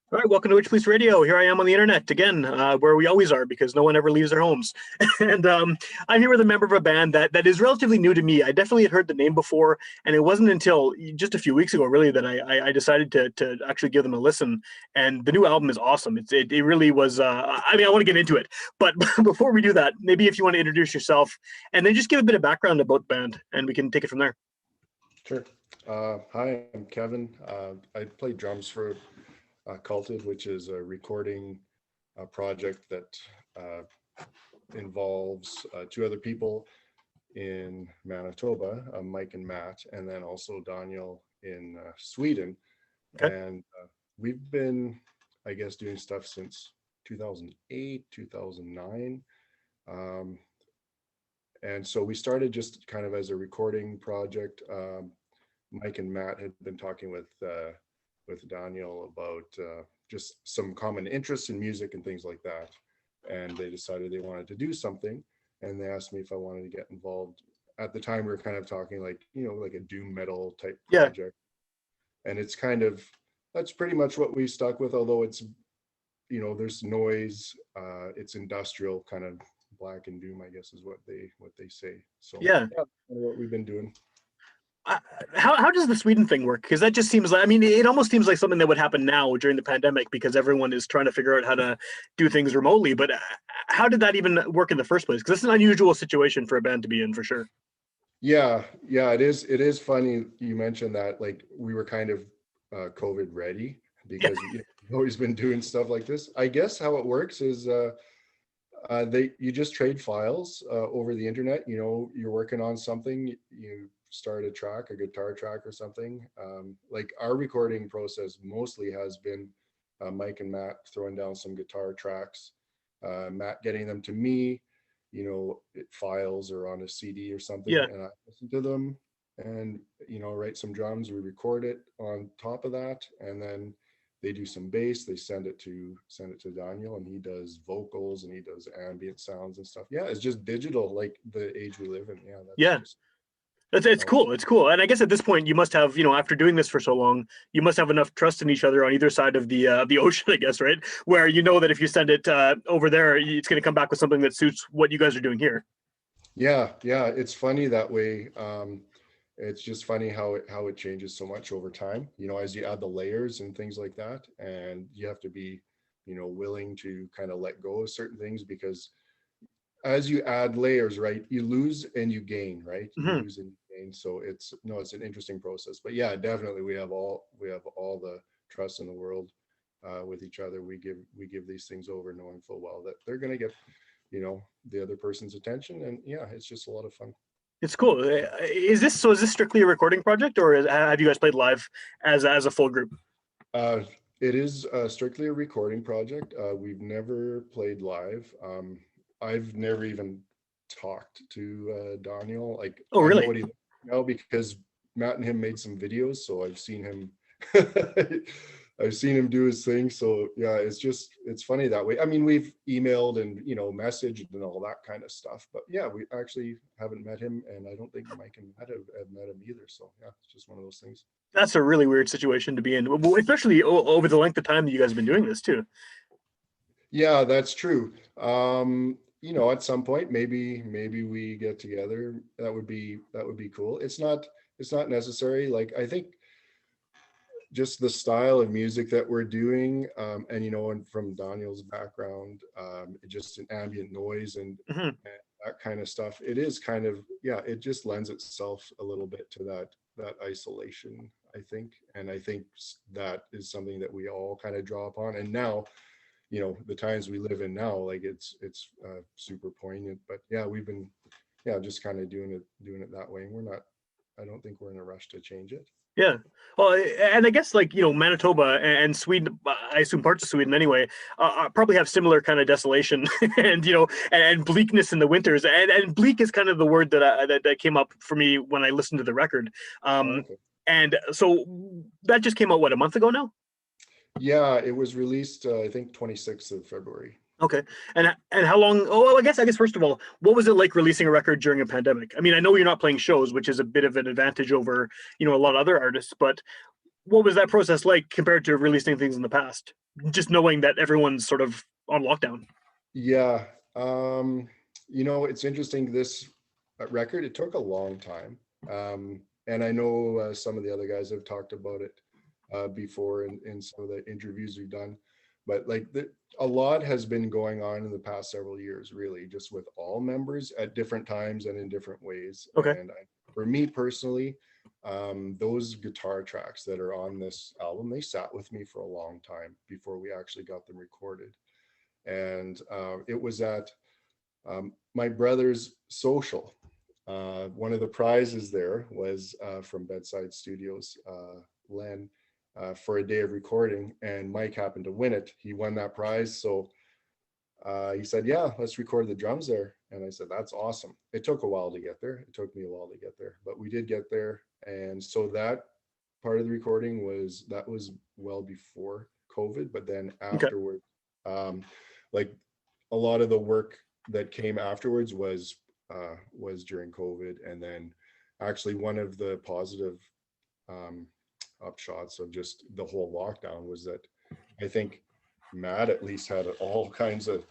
All right, welcome to Witchpolice Radio. Here I am on the internet again, where we always are because no one ever leaves their homes. and I'm here with a member of a band that is relatively new to me. I definitely had heard the name before, and it wasn't until just a few weeks ago, really, that I decided to actually give them a listen. And the new album is awesome. It really was. I mean, I want to get into it, but before we do that, maybe if you want to introduce yourself and then just give a bit of background about the band, and we can take it from there. Sure. Hi, I'm Kevin. I play drums for Cultive, which is a recording project that involves two other people in Manitoba, Mike and Matt, and then also Daniel in Sweden. Okay. And we've been, I guess, doing stuff since 2008, 2009. And so we started just kind of as a recording project. Mike and Matt had been talking with Daniel about just some common interests in music and things like that. And they decided they wanted to do something. And they asked me if I wanted to get involved. At the time, we were kind of talking like a doom metal type project. And it's kind of, that's pretty much what we stuck with, although it's, there's noise, it's industrial, kind of black and doom, I guess is what they say. So Yeah. That's kind of what we've been doing. How does the Sweden thing work? Because that just seems like, I mean, it almost seems like something that would happen now during the pandemic because everyone is trying to figure out how to do things remotely. But how did that even work in the first place? Because it's an unusual situation for a band to be in, for sure. Yeah, it is. It is funny you mentioned that. Like we were kind of COVID ready because we've always been doing stuff like this. I guess how it works is you just trade files over the internet. You're working on something, you start a guitar track or something. Like our recording process mostly has been Mike and Matt throwing down some guitar tracks, Matt getting them to me, files or on a CD or something, and I listen to them and write some drums. We record it on top of that, and then they do some bass. They send it to Daniel, and he does vocals and he does ambient sounds and stuff. Yeah, it's just digital, like the age we live in. It's cool. It's cool. And I guess at this point, you must have, after doing this for so long, you must have enough trust in each other on either side of the ocean, I guess, right? Where you know that if you send it over there, it's going to come back with something that suits what you guys are doing here. Yeah. It's funny that way. It's just funny how it changes so much over time, as you add the layers and things like that. And you have to be, willing to kind of let go of certain things, because as you add layers, right, you lose and you gain, right? You lose and you gain. So it's an interesting process. But yeah, definitely we have all the trust in the world with each other. We give these things over knowing full well that they're going to get, the other person's attention. And yeah, it's just a lot of fun. It's cool. Is this strictly a recording project, or have you guys played live as a full group? It is strictly a recording project. We've never played live. I've never even talked to Daniel. Like, oh, really? I know what he now because Matt and him made some videos, so I've seen him. I've seen him do his thing. So yeah, it's funny that way. I mean, we've emailed and messaged and all that kind of stuff. But yeah, we actually haven't met him, and I don't think Mike and Matt have met him either. So yeah, it's just one of those things. That's a really weird situation to be in, especially over the length of time that you guys have been doing this too. Yeah, that's true. At some point, maybe we get together. That would be cool. It's not necessary. Like, I think just the style of music that we're doing, and from Daniel's background, just an ambient noise and that kind of stuff. It is kind of, it just lends itself a little bit to that isolation, I think. And I think that is something that we all kind of draw upon. And now, the times we live in now, like it's super poignant. But yeah, we've been just kind of doing it that way. And I don't think we're in a rush to change it. Yeah. Well, and I guess Manitoba and Sweden, I assume parts of Sweden anyway, probably have similar kind of desolation and, and bleakness in the winters. And bleak is kind of the word that came up for me when I listened to the record. Okay. And so that just came out, what, a month ago now? Yeah, it was released, I think 26th of February. Okay. And how long? Oh, I guess first of all, what was it like releasing a record during a pandemic? I mean, I know you're not playing shows, which is a bit of an advantage over, a lot of other artists, but What was that process like compared to releasing things in the past? Just knowing that everyone's sort of on lockdown. Yeah. It's interesting. This record, it took a long time. And I know some of the other guys have talked about it before in some of the interviews we've done. But like a lot has been going on in the past several years, really, just with all members at different times and in different ways. Okay. And for me personally, those guitar tracks that are on this album, they sat with me for a long time before we actually got them recorded. And it was at my brother's social. One of the prizes there was from Bedside Studios, Len, for a day of recording, and Mike happened to win it. He won that prize, so he said, "Yeah, let's record the drums there." And I said, "That's awesome." It took a while to get there. It took me a while to get there, but we did get there. And so that part of the recording was well before COVID, but then Okay. afterward, like a lot of the work that came afterwards was during COVID. And then actually one of the positive upshots of just the whole lockdown was that I think Matt at least had all kinds of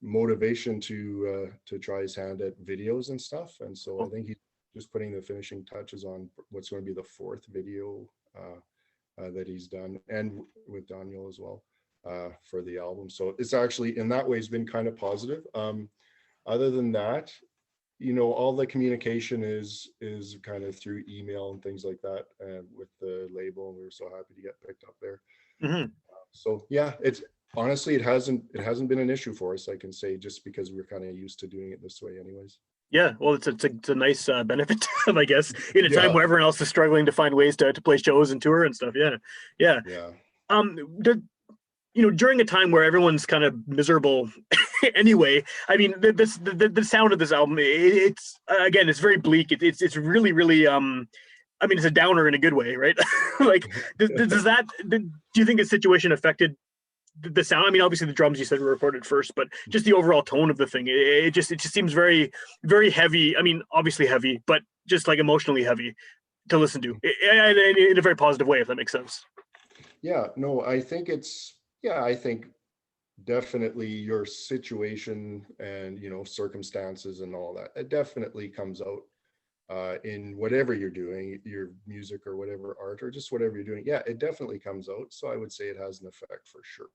motivation to try his hand at videos and stuff. And so I think he's just putting the finishing touches on what's going to be the fourth video that he's done, and with Daniel as well, for the album. So it's actually in that way has been kind of positive. Other than that, all the communication is kind of through email and things like that, and with the label, and we were so happy to get picked up there. Mm-hmm. So yeah, it's honestly it hasn't been an issue for us, I can say, just because we're kind of used to doing it this way anyways. Yeah, well, it's a nice benefit to have, I guess, in a time Yeah. where everyone else is struggling to find ways to play shows and tour and stuff. Yeah, yeah. Yeah. Um, during a time where everyone's kind of miserable anyway. I mean, the sound of this album, it's again, it's very bleak. It's really really I mean, it's a downer in a good way, right? Like, does that do you think the situation affected the sound? I mean, obviously the drums you said were recorded first, but just the overall tone of the thing, it just seems very very heavy. I mean, obviously heavy, but just like emotionally heavy to listen to in a very positive way, if that makes sense. Yeah, no, I think definitely your situation and circumstances and all that, it definitely comes out in whatever you're doing, your music or whatever art or just whatever you're doing. Yeah, it definitely comes out. So I would say it has an effect for sure.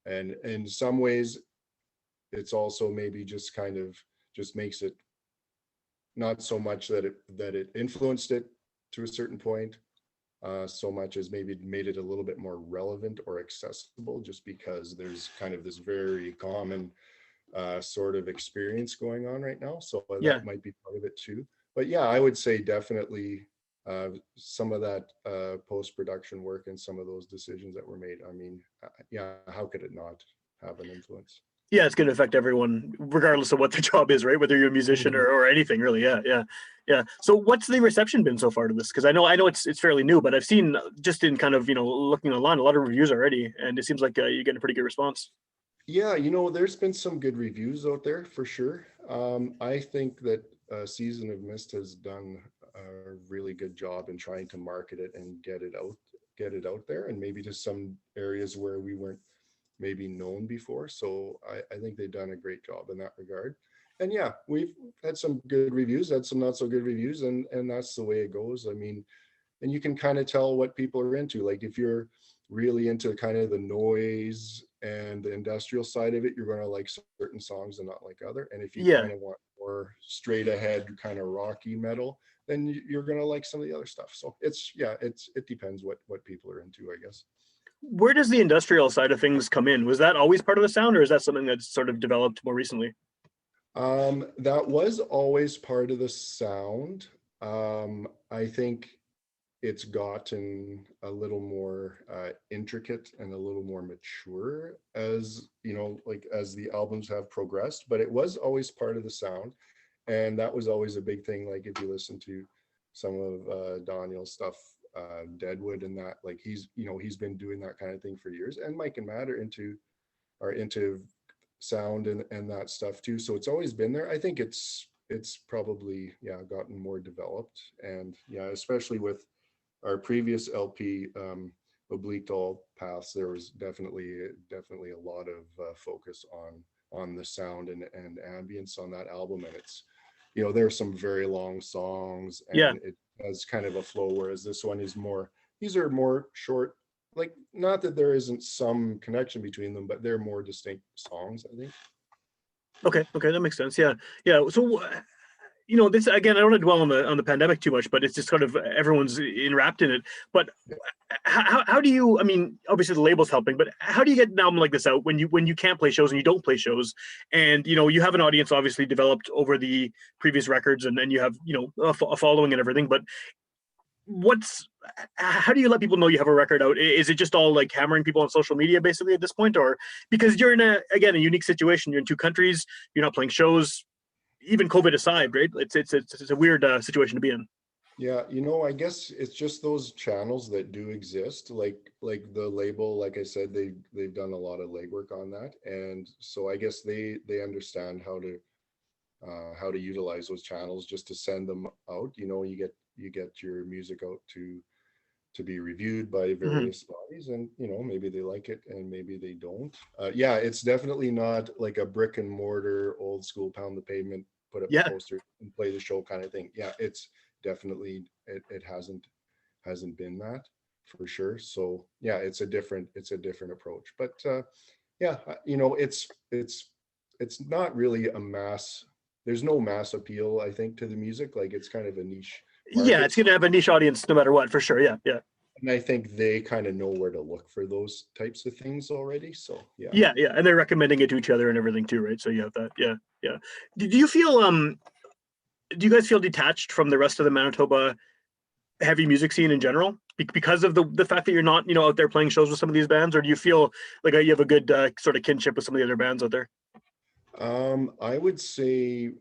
And in some ways, it's also maybe just kind of just makes it not so much that it influenced it to a certain point, so much as maybe made it a little bit more relevant or accessible, just because there's kind of this very common sort of experience going on right now. So Yeah. that might be part of it too. But yeah, I would say definitely some of that post-production work and some of those decisions that were made. I mean, yeah, how could it not have an influence? Yeah, it's going to affect everyone, regardless of what their job is, right? Whether you're a musician Mhm. or anything, really. Yeah, yeah, yeah. So, what's the reception been so far to this? Because I know it's fairly new, but I've seen just in kind of looking online a lot of reviews already, and it seems like you're getting a pretty good response. Yeah, there's been some good reviews out there for sure. I think that Season of Mist has done a really good job in trying to market it and get it out there, and maybe to some areas where we weren't maybe known before. So I think they've done a great job in that regard. And yeah, we've had some good reviews, had some not so good reviews, and that's the way it goes. I mean, and you can kind of tell what people are into. Like if you're really into kind of the noise and the industrial side of it, you're going to like certain songs and not like other. And if you Yeah. kind of want more straight ahead kind of rocky metal, then you're going to like some of the other stuff. So it depends what people are into, I guess. Where does the industrial side of things come in? Was that always part of the sound, or is that something that's sort of developed more recently? That was always part of the sound. I think it's gotten a little more intricate and a little more mature as like as the albums have progressed, but it was always part of the sound. And that was always a big thing. Like if you listen to some of Daniel's stuff, Deadwood and that, like he's been doing that kind of thing for years. And Mike and Matt are into sound and that stuff too. So it's always been there. I think it's probably gotten more developed. And yeah, especially with our previous LP, Oblique All Paths, there was definitely a lot of focus on the sound and ambience on that album, and it's, you know, there are some very long songs, Yeah. and it has kind of a flow, whereas this one is more, these are more short, like, not that there isn't some connection between them, but they're more distinct songs, I think. Okay. Okay, that makes sense. Yeah. Yeah. So, you know, this again, I don't want to dwell on the pandemic too much, but it's just kind of everyone's enwrapped in it. But Yeah. how do you? I mean, obviously the label's helping, but how do you get an album like this out when you can't play shows and you don't play shows, and you know you have an audience obviously developed over the previous records, and then you have, you know, a following and everything. But what's how do you let people know you have a record out? Is it just all like hammering people on social media basically at this point, or because you're in a unique situation? You're in two countries. You're not playing shows, even COVID aside, right? It's a weird situation to be in. Yeah, you know, I guess it's just those channels that do exist, like the label, like I said, they've done a lot of legwork on that, and so I guess they understand how to utilize those channels just to send them out. You know, you get your music out to be reviewed by Hmm. various bodies, and you know, maybe they like it and maybe they don't. Yeah, it's definitely not like a brick and mortar old school pound the pavement, put up a Yeah. poster and play the show kind of thing. Yeah, it's definitely, it hasn't been that, for sure. So yeah, it's a different approach, but yeah, you know, it's not really a mass, there's no mass appeal, I think, to the music. Like, it's kind of a niche Yeah, market. it's gonna have a niche audience no matter what, for sure. Yeah, yeah, And I think they kind of know where to look for those types of things already. So yeah. yeah, yeah. And they're recommending it to each other and everything too, right? So you have that. Yeah, yeah. Do you feel do you guys feel detached from the rest of the Manitoba heavy music scene in general because of the fact that you're not, you know, out there playing shows with some of these bands, or do you feel like you have a good sort of kinship with some of the other bands out there? I would say,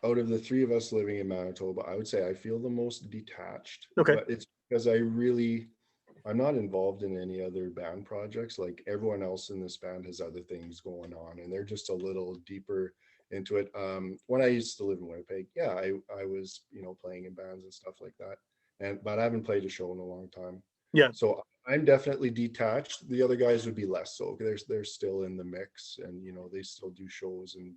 out of the three of us living in Manitoba, I would say I feel the most detached, Okay. but it's because I'm not involved in any other band projects. Like, everyone else in this band has other things going on, and they're just a little deeper into it. When I used to live in Winnipeg, yeah, I was, you know, playing in bands and stuff like that, and but I haven't played a show in a long time. Yeah. So I'm definitely detached. The other guys would be less so. They're still in the mix, and you know, they still do shows and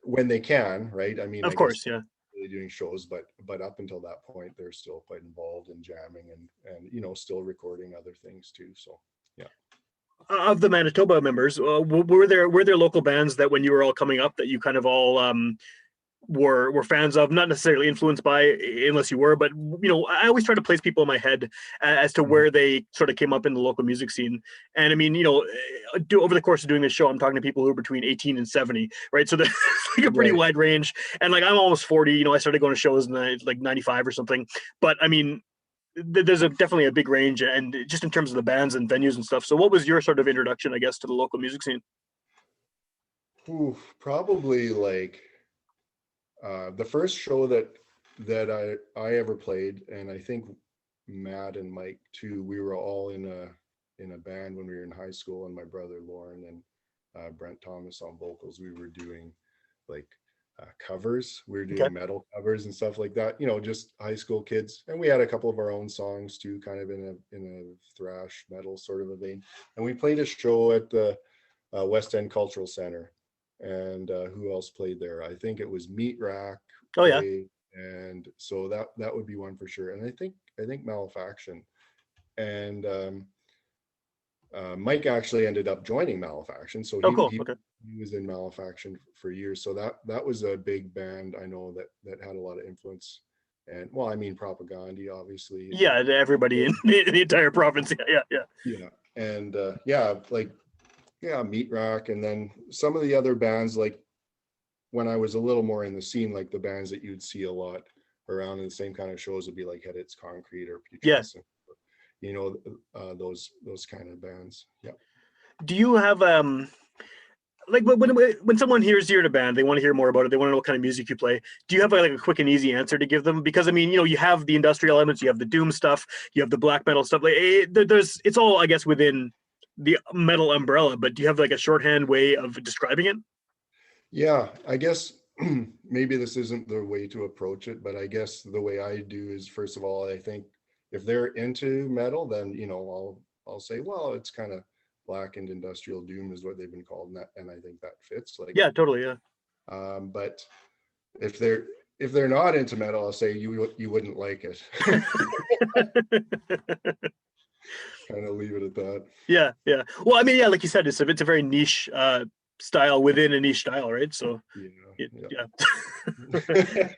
when they can, right? I mean, Of I guess course. Yeah. really doing shows, but up until that point, they're still quite involved in jamming and you know, still recording other things too. So yeah. Of the Manitoba members, were there local bands that when you were all coming up that you kind of all were fans of, not necessarily influenced by, unless you were, but you know, I always try to place people in my head as to Mhm. where they sort of came up in the local music scene. And I mean, you know, over the course of doing this show, I'm talking to people who are between 18 and 70, right? So there's like a pretty Right. wide range. And like I'm almost 40, you know, I started going to shows in like 95 or something. But I mean, there's definitely a big range, and just in terms of the bands and venues and stuff. So what was your sort of introduction, I guess, to the local music scene? Ooh, probably like the first show that I ever played, and I think Matt and Mike too. We were all in a band when we were in high school, and my brother Lauren and Brent Thomas on vocals. We were doing like covers. We were Okay. doing metal covers and stuff like that. You know, just high school kids, and we had a couple of our own songs too, kind of in a thrash metal sort of a vein. And we played a show at the West End Cultural Center. And who else played there? I think it was Meat Rack Oh yeah. played, and so that would be one for sure. And I think Malefaction, and Mike actually ended up joining Malefaction, so Oh he cool. he Okay. he was in Malefaction for years. So that was a big band I know that had a lot of influence. And well, I mean, Propaganda, obviously. Yeah, everybody in the entire province. Yeah, yeah, yeah. Yeah, and yeah, like, yeah, Meat Rack, and then some of the other bands, like when I was a little more in the scene, like the bands that you'd see a lot around in the same kind of shows would be like Head It's Concrete or Yeah. Putrescent, you know, those kind of bands. Yeah. Do you have like when someone hears you're in a band, they want to hear more about it. They want to know what kind of music you play. Do you have like a quick and easy answer to give them? Because I mean, you know, you have the industrial elements, you have the doom stuff, you have the black metal stuff. Like there's, it's all, I guess, within the metal umbrella. But do you have like a shorthand way of describing it? Yeah, I guess maybe this isn't the way to approach it, but I guess the way I do is, first of all, I think if they're into metal, then I'll say, well, it's kind of blackened industrial doom is what they've been called, and I think that fits. Like, Yeah, totally. Yeah. but if they're not into metal, I'll say you wouldn't like it. Kind of leave it at that. Yeah, yeah. Well, I mean, yeah, like you said, it's a very niche style within a niche style, right? So Yeah. yeah.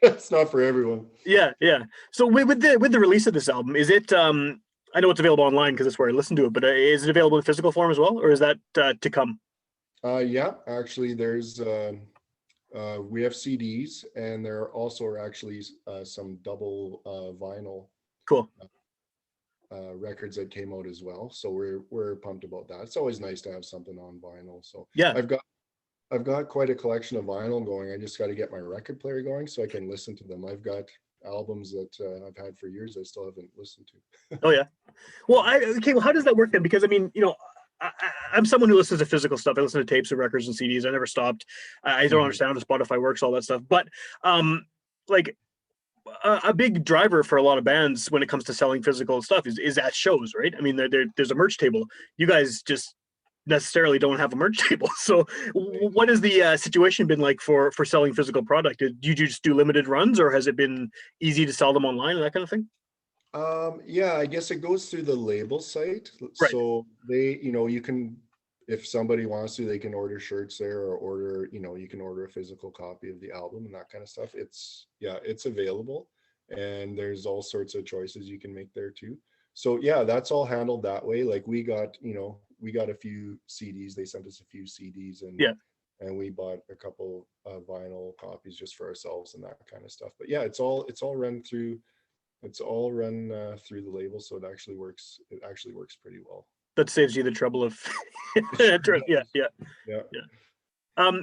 It's not for everyone. Yeah, yeah. So with the release of this album, is it I know it's available online because that's where I listen to it, but is it available in physical form as well, or is that to come? Yeah, actually, there's we have CDs, and there also are actually some double vinyl Cool. records that came out as well. So we're pumped about that. It's always nice to have something on vinyl. So Yeah. I've got quite a collection of vinyl going. I just got to get my record player going so I can listen to them. I've got albums that I've had for years I still haven't listened to. Oh yeah. Well, okay. Well, how does that work then? Because I mean, I'm someone who listens to physical stuff. I listen to tapes and records and CDs. I never stopped. I don't understand how Spotify works, all that stuff. But like a big driver for a lot of bands when it comes to selling physical stuff is at shows, right? I mean, there's a merch table. You guys just necessarily don't have a merch table. So, what has the situation been like for selling physical product? Do you just do limited runs, or has it been easy to sell them online and that kind of thing? Yeah, I guess it goes through the label site. Right. So they, you can, if somebody wants to, they can order shirts there, or order, you can order a physical copy of the album and that kind of stuff. It's available, and there's all sorts of choices you can make there too. So yeah, that's all handled that way. Like we got a few CDs. They sent us a few CDs, Yeah. and we bought a couple vinyl copies just for ourselves and that kind of stuff. But yeah, it's all run through the label, so it actually works pretty well. That saves you the trouble of. It sure Yeah. does. Yeah. Yeah. Yeah.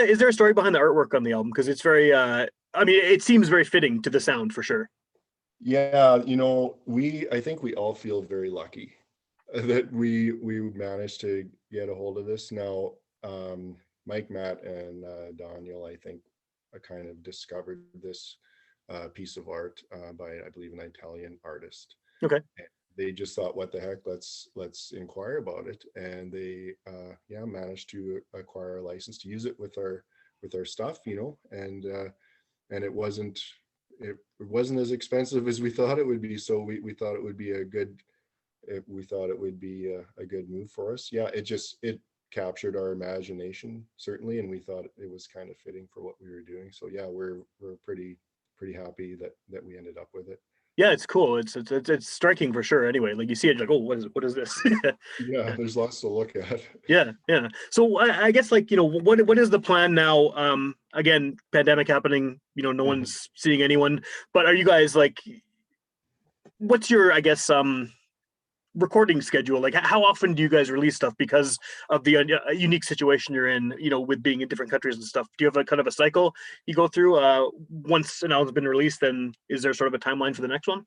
Is there a story behind the artwork on the album? Because it's very, I mean, it seems very fitting to the sound for sure. Yeah, I think we all feel very lucky that we managed to get a hold of this. Now, Mike, Matt, and Daniel, I think, kind of discovered this piece of art by, I believe, an Italian artist. Okay. They just thought, what the heck, let's inquire about it, and they managed to acquire a license to use it with our stuff, and it wasn't as expensive as we thought it would be. So we thought it would be a good move for us. Yeah, it captured our imagination, certainly, and we thought it was kind of fitting for what we were doing. So yeah, we're pretty happy that we ended up with it. Yeah, it's cool. It's striking for sure. Anyway, like you see it, like, oh, what is this? Yeah, there's lots to look at. Yeah, yeah. So I guess, like, what is the plan now? Again, pandemic happening. No one's seeing anyone. But are you guys like, what's your, I guess, recording schedule? Like, how often do you guys release stuff because of the unique situation you're in? With being in different countries and stuff. Do you have a kind of a cycle you go through? Once an album's been released, then is there sort of a timeline for the next one?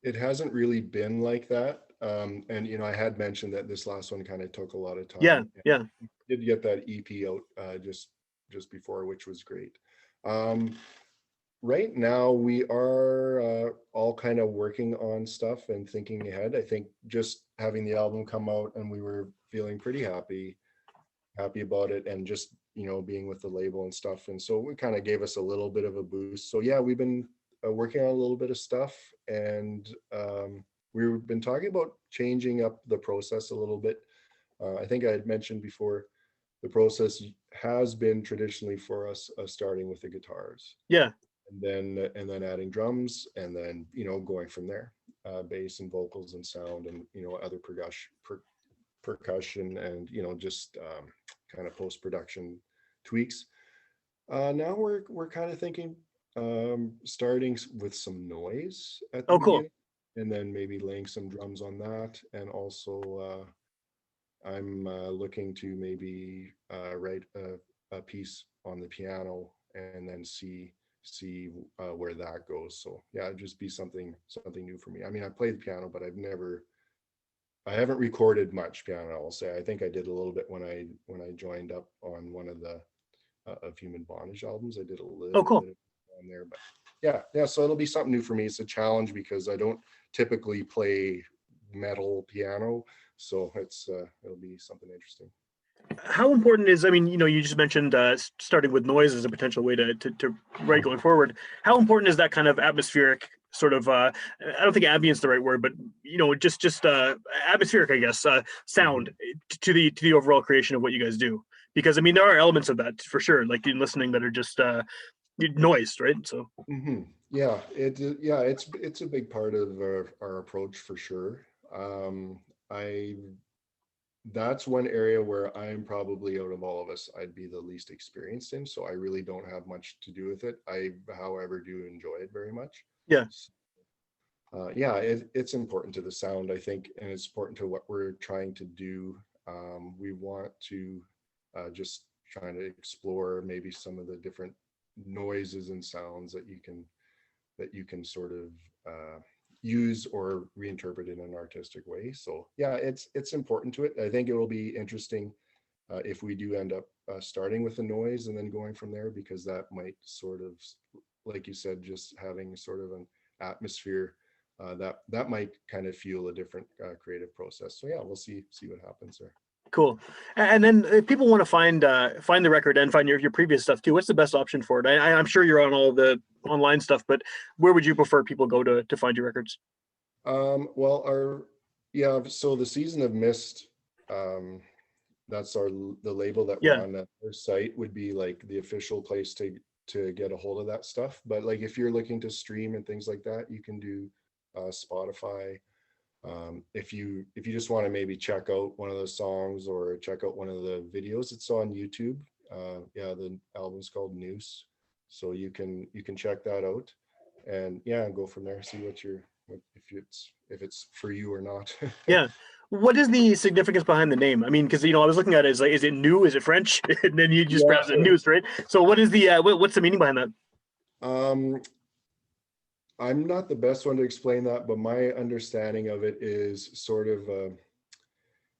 It hasn't really been like that. And I had mentioned that this last one kind of took a lot of Yeah, time. And yeah. did get that EP out just before, which was great. Right now we are all kind of working on stuff and thinking ahead. I think just having the album come out, and we were feeling pretty happy about it, and just being with the label and stuff, and so it kind of gave us a little bit of a boost. So yeah, we've been working on a little bit of stuff, and we've been talking about changing up the process a little bit. I think I had mentioned before, the process has been traditionally for us starting with the guitars, Yeah. and then adding drums, and then going from there, bass and vocals and sound, and other percussion, and just kind of post-production tweaks. Now we're kind of thinking, starting with some noise at the Oh, cool. beginning, and then maybe laying some drums on that. And also I'm looking to maybe write a piece on the piano, and then see where that goes. So yeah, it'd just be something new for me. I mean, I play the piano, but I haven't recorded much piano, I'll say. I think I did a little bit when I joined up on one of the of Human Bondage albums. I did a Oh, little cool. bit on there, but yeah. So it'll be something new for me. It's a challenge because I don't typically play metal piano, so it'll be something interesting. How important is, I mean, you just mentioned starting with noise as a potential way to write going forward. How important is that kind of atmospheric sort of, I don't think ambience the right word, but just atmospheric, I guess, Mhm. sound to the overall creation of what you guys do? Because I mean, there are elements of that for sure, like in listening, that are just noise, right? So Yeah, yeah, it's a big part of our approach for sure. I That's one area where I'm probably, out of all of us, I'd be the least experienced in, so I really don't have much to do with it. I, however, do enjoy it very much. yeah, Yeah, it's important to the sound, I think, and it's important to what we're trying to do. We want to just trying to explore maybe some of the different noises and sounds that you can sort of use or reinterpret in an artistic way. So yeah, it's important to it. I think it will be interesting if we do end up starting with the noise and then going from there, because that might sort of, like you said, just having sort of an atmosphere that might kind of fuel a different creative process. So yeah, we'll see what happens there. cool. And then if people want to find the record and find your previous stuff too, what's the best option for it? I'm sure you're on all the online stuff, but where would you prefer people go to find your records? Well, yeah, so the Season of Mist, um, that's the label that we're Yeah. on. That their site would be like the official place to get a hold of that stuff. But like if you're looking to stream and things like that, you can do Spotify. If you just want to maybe check out one of those songs or check out one of the videos, it's on YouTube. Yeah, the album's called Noose, so you can check that out, and yeah, go from there. See if it's for you or not. Yeah. What is the significance behind the name? I mean, because I was looking at it as like, is it new? Is it French? And then you just Yeah. pronounce it news, right? So what is the what's the meaning behind that? Um, I'm not the best one to explain that, but my understanding of it is sort of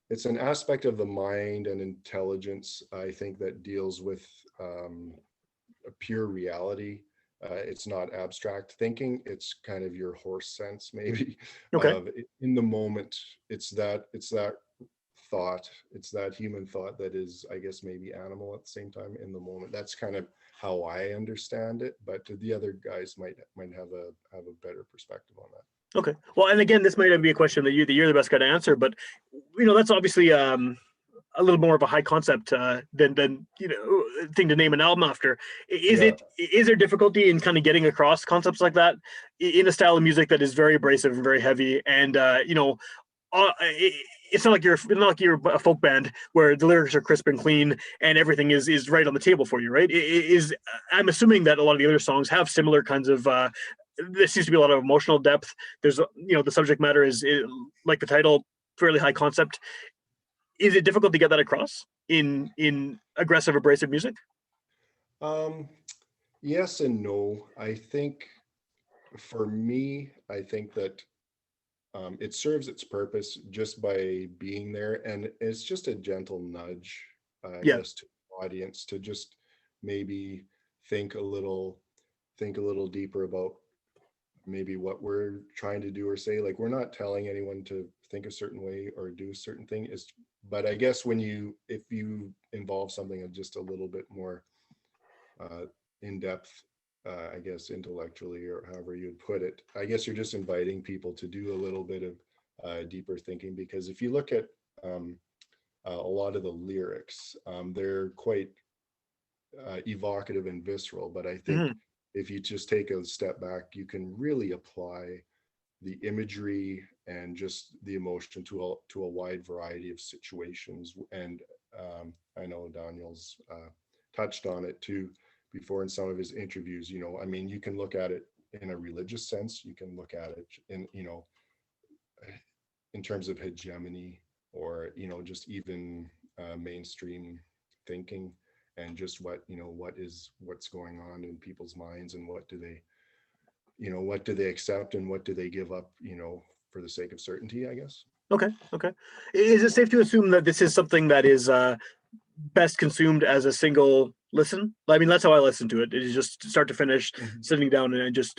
it's an aspect of the mind and intelligence, I think, that deals with a pure reality. It's not abstract thinking. It's kind of your horse sense, maybe, Okay. of in the moment. It's that thought. It's that human thought that is, I guess, maybe animal at the same time in the moment. That's kind of how I understand it. But the other guys might have a better perspective on that. Okay. Well, and again, this might be a question that you're the best guy to answer, but that's obviously a little more of a high concept than thing to name an album after. Yeah. Is there difficulty in kind of getting across concepts like that in a style of music that is very abrasive and very heavy, and it's not like you're a folk band where the lyrics are crisp and clean and everything is right on the table for you, right? I'm assuming that a lot of the other songs have similar kinds of. There seems to be a lot of emotional depth. There's the subject matter is like the title, fairly high concept. Is it difficult to get that across in aggressive, abrasive music? Um, yes and no. I think for me, I think that it serves its purpose just by being there, and it's just a gentle nudge, I Yeah. guess, to the audience to just maybe think a little think a little deeper about maybe what we're trying to do or say. Like, we're not telling anyone to think a certain way or do a certain thing, is but I guess if you involve something just a little bit more uh, in depth, I guess intellectually, or however you'd put it, I guess you're just inviting people to do a little bit of deeper thinking. Because if you look at a lot of the lyrics, they're quite evocative and visceral. But I think Hmm. if you just take a step back, you can really apply the imagery and just the emotion to a wide variety of situations. And I know Daniel's touched on it too before in some of his interviews. I mean, you can look at it in a religious sense. You can look at it in terms of hegemony, or just even mainstream thinking, and just what's going on in people's minds, and what do they accept and what do they give up, for the sake of certainty, I guess. Okay. Okay. Is it safe to assume that this is something that is best consumed as a single listen. I mean, that's how I listen to it. It is just start to finish, Mhm. sitting down and just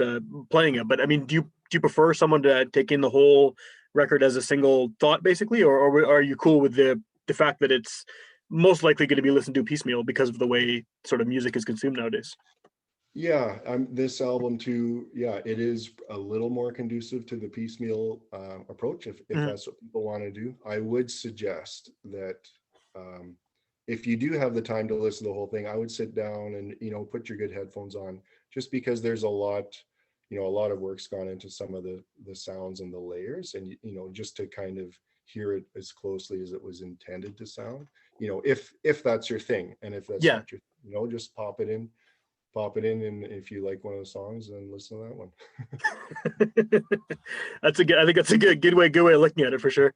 playing it. But I mean, do you prefer someone to take in the whole record as a single thought, basically, or are you cool with the fact that it's most likely going to be listened to piecemeal because of the way sort of music is consumed nowadays? Yeah, this album too. Yeah, it is a little more conducive to the piecemeal approach. If Mhm. that's what people want to do, I would suggest that um, if you do have the time to listen to the whole thing, I would sit down and put your good headphones on, just because there's a lot, a lot of work's gone into some of the sounds and the layers, and just to kind of hear it as closely as it was intended to sound. If that's your thing, and if that's Yeah, not your, just pop it in, and if you like one of the songs, then listen to that one. that's a good. I think that's a good way of looking at it for sure.